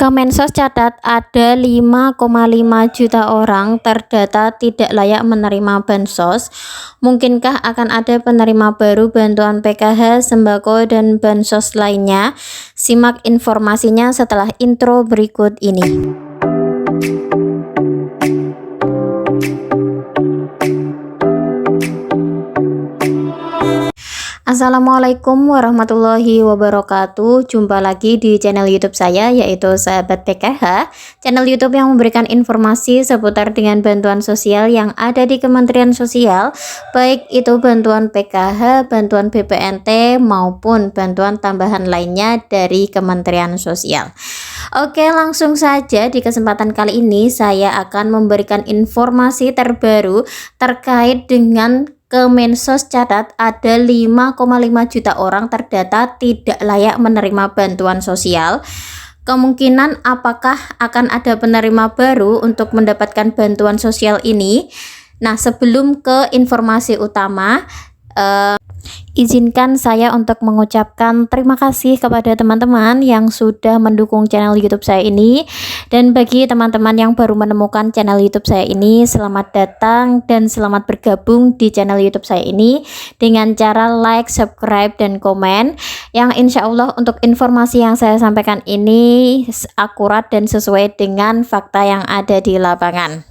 Kemensos catat ada 5,5 juta orang terdata tidak layak menerima bansos. Mungkinkah akan ada penerima baru bantuan PKH, sembako, dan bansos lainnya? Simak informasinya setelah intro berikut ini. Assalamualaikum warahmatullahi wabarakatuh. Jumpa lagi di channel YouTube saya, yaitu Sahabat PKH, channel YouTube yang memberikan informasi seputar dengan bantuan sosial yang ada di Kementerian Sosial, baik itu bantuan PKH, bantuan BPNT, maupun bantuan tambahan lainnya dari Kementerian Sosial. Oke, langsung saja di kesempatan kali ini saya akan memberikan informasi terbaru terkait dengan Kemensos catat ada 5,5 juta orang terdata tidak layak menerima bantuan sosial. Kemungkinan apakah akan ada penerima baru untuk mendapatkan bantuan sosial ini? Nah, sebelum ke informasi utama, izinkan saya untuk mengucapkan terima kasih kepada teman-teman yang sudah mendukung channel YouTube saya ini. Dan bagi teman-teman yang baru menemukan channel YouTube saya ini, selamat datang dan selamat bergabung di channel YouTube saya ini dengan cara like, subscribe, dan komen. Yang insya Allah untuk informasi yang saya sampaikan ini akurat dan sesuai dengan fakta yang ada di lapangan.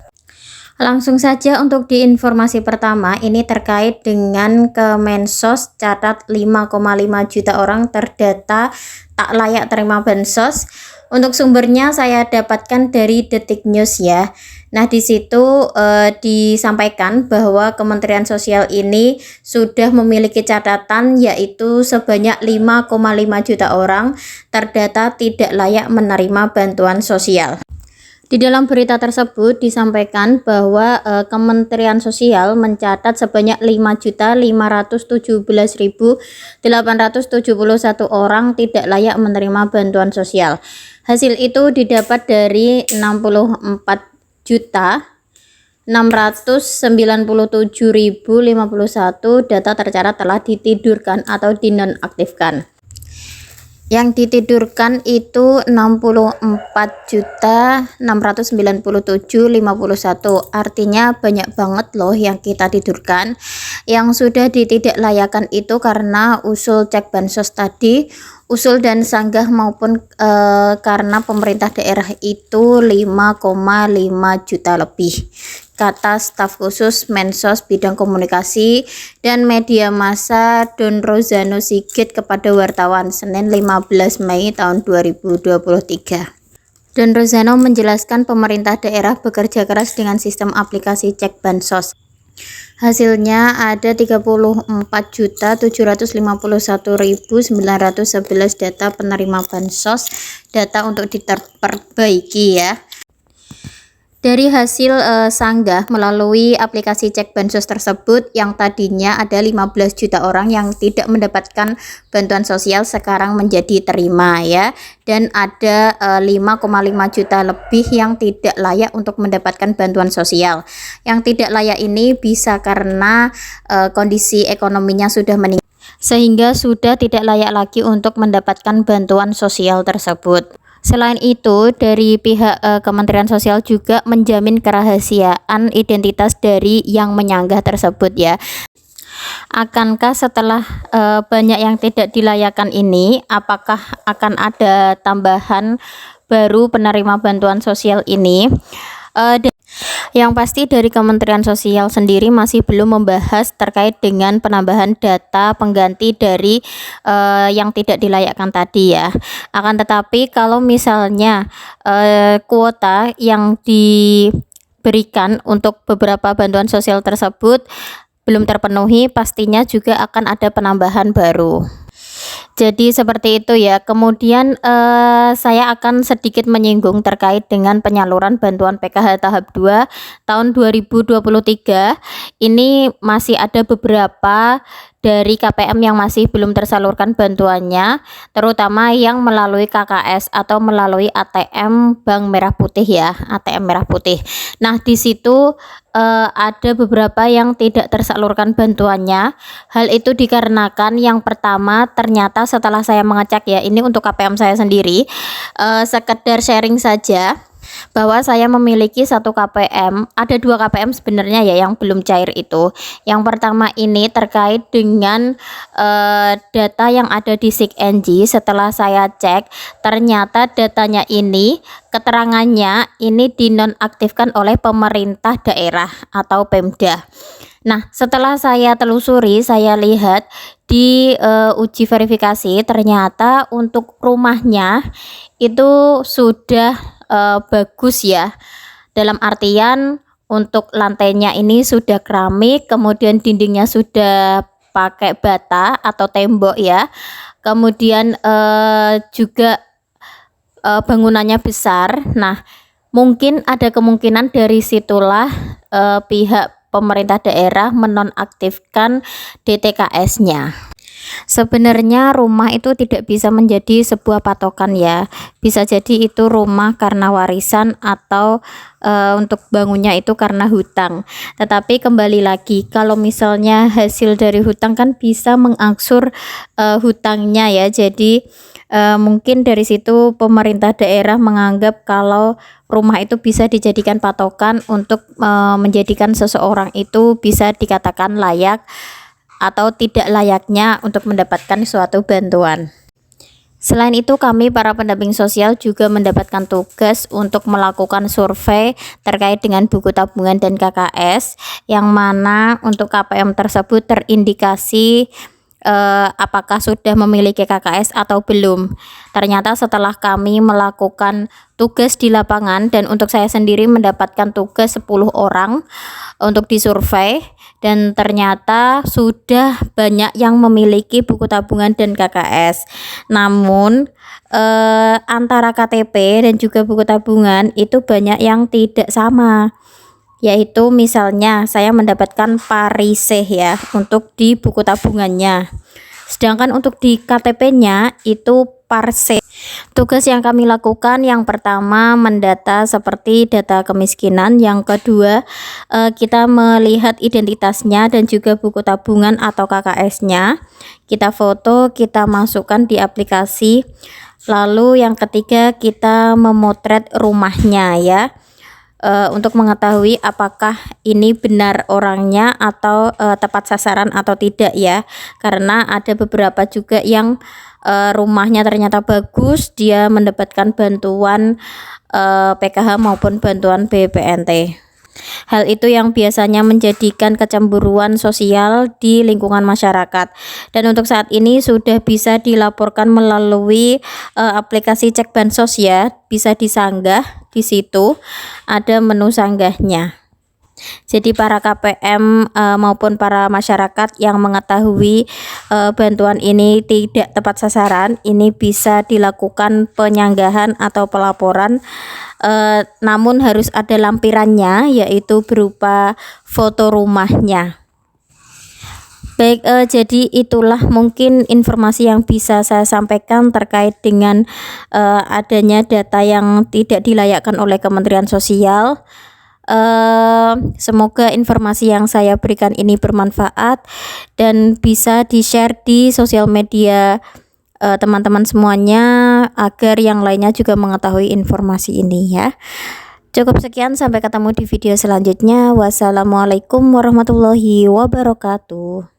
Langsung saja untuk di informasi pertama, ini terkait dengan Kemensos catat 5,5 juta orang terdata tak layak terima bansos. Untuk sumbernya saya dapatkan dari Detik News ya. Nah, di situ disampaikan bahwa Kementerian Sosial ini sudah memiliki catatan yaitu sebanyak 5,5 juta orang terdata tidak layak menerima bantuan sosial. Di dalam berita tersebut disampaikan bahwa Kementerian Sosial mencatat sebanyak 5.517.871 orang tidak layak menerima bantuan sosial. Hasil itu didapat dari 64.697.051 data tercatat telah ditidurkan atau dinonaktifkan. Yang ditidurkan itu 64.697.051. Artinya banyak banget loh yang kita tidurkan. Yang sudah ditidaklayakkan itu karena usul cek bansos tadi, usul dan sanggah maupun karena pemerintah daerah itu 5,5 juta lebih, kata staf khusus Mensos bidang komunikasi dan media massa Don Rozano Sigit kepada wartawan Senin 15 Mei tahun 2023. Don Rozano menjelaskan pemerintah daerah bekerja keras dengan sistem aplikasi cek bansos. Hasilnya ada 34.751.911 data penerima bansos, data untuk diperbaiki ya. Dari hasil sanggah melalui aplikasi cek bansos tersebut, yang tadinya ada 15 juta orang yang tidak mendapatkan bantuan sosial sekarang menjadi terima ya, dan ada 5,5 juta lebih yang tidak layak untuk mendapatkan bantuan sosial. Yang tidak layak ini bisa karena kondisi ekonominya sudah meningkat sehingga sudah tidak layak lagi untuk mendapatkan bantuan sosial tersebut. Selain itu, dari pihak Kementerian Sosial juga menjamin kerahasiaan identitas dari yang menyanggah tersebut ya. Akankah setelah banyak yang tidak dilayakkan ini, apakah akan ada tambahan baru penerima bantuan sosial ini? Yang pasti dari Kementerian Sosial sendiri masih belum membahas terkait dengan penambahan data pengganti dari yang tidak dilayakkan tadi ya. Akan tetapi kalau misalnya kuota yang diberikan untuk beberapa bantuan sosial tersebut belum terpenuhi, pastinya juga akan ada penambahan baru. Jadi seperti itu ya. Kemudian saya akan sedikit menyinggung terkait dengan penyaluran bantuan PKH tahap 2 tahun 2023. Ini masih ada beberapa dari KPM yang masih belum tersalurkan bantuannya, terutama yang melalui KKS atau melalui ATM Bank Merah Putih ya, ATM Merah Putih. Nah, di situ ada beberapa yang tidak tersalurkan bantuannya. Hal itu dikarenakan yang pertama, ternyata setelah saya mengecek ya, ini untuk KPM saya sendiri, sekedar sharing saja bahwa saya memiliki satu KPM, ada 2 KPM sebenarnya ya yang belum cair itu. Yang pertama ini terkait dengan data yang ada di SIG-NG. Setelah saya cek, ternyata datanya ini, keterangannya ini dinonaktifkan oleh pemerintah daerah atau Pemda. Nah, setelah saya telusuri, saya lihat di uji verifikasi, ternyata untuk rumahnya itu sudah bagus ya, dalam artian untuk lantainya ini sudah keramik, kemudian dindingnya sudah pakai bata atau tembok ya, kemudian juga bangunannya besar. Nah, mungkin ada kemungkinan dari situlah pihak pemerintah daerah menonaktifkan DTKS-nya. Sebenarnya rumah itu tidak bisa menjadi sebuah patokan ya. Bisa jadi itu rumah karena warisan atau untuk bangunnya itu karena hutang. Tetapi kembali lagi, kalau misalnya hasil dari hutang kan bisa mengangsur hutangnya ya. Jadi mungkin dari situ pemerintah daerah menganggap kalau rumah itu bisa dijadikan patokan untuk menjadikan seseorang itu bisa dikatakan layak atau tidak layaknya untuk mendapatkan suatu bantuan. Selain itu, kami para pendamping sosial juga mendapatkan tugas untuk melakukan survei terkait dengan buku tabungan dan KKS, yang mana untuk KPM tersebut terindikasi apakah sudah memiliki KKS atau belum. Ternyata setelah kami melakukan tugas di lapangan, dan untuk saya sendiri mendapatkan tugas 10 orang untuk disurvei, dan ternyata sudah banyak yang memiliki buku tabungan dan KKS. Namun antara KTP dan juga buku tabungan itu banyak yang tidak sama, yaitu misalnya saya mendapatkan pariseh ya untuk di buku tabungannya, sedangkan untuk di KTP-nya itu parse. Tugas yang kami lakukan, yang pertama mendata seperti data kemiskinan, yang kedua kita melihat identitasnya dan juga buku tabungan atau KKS-nya, kita foto, kita masukkan di aplikasi. Lalu yang ketiga kita memotret rumahnya ya, untuk mengetahui apakah ini benar orangnya atau tepat sasaran atau tidak ya, karena ada beberapa juga yang rumahnya ternyata bagus, dia mendapatkan bantuan PKH maupun bantuan BPNT. Hal itu yang biasanya menjadikan kecemburuan sosial di lingkungan masyarakat. Dan untuk saat ini sudah bisa dilaporkan melalui aplikasi Cek Bansos ya, bisa disanggah, di situ ada menu sanggahnya. Jadi para KPM maupun para masyarakat yang mengetahui bantuan ini tidak tepat sasaran, ini bisa dilakukan penyanggahan atau pelaporan, namun harus ada lampirannya, yaitu berupa foto rumahnya. Baik, jadi itulah mungkin informasi yang bisa saya sampaikan terkait dengan adanya data yang tidak dilayakkan oleh Kementerian Sosial. Semoga informasi yang saya berikan ini bermanfaat dan bisa di-share di sosial media teman-teman semuanya, agar yang lainnya juga mengetahui informasi ini ya. Cukup sekian, sampai ketemu di video selanjutnya. Wassalamualaikum warahmatullahi wabarakatuh.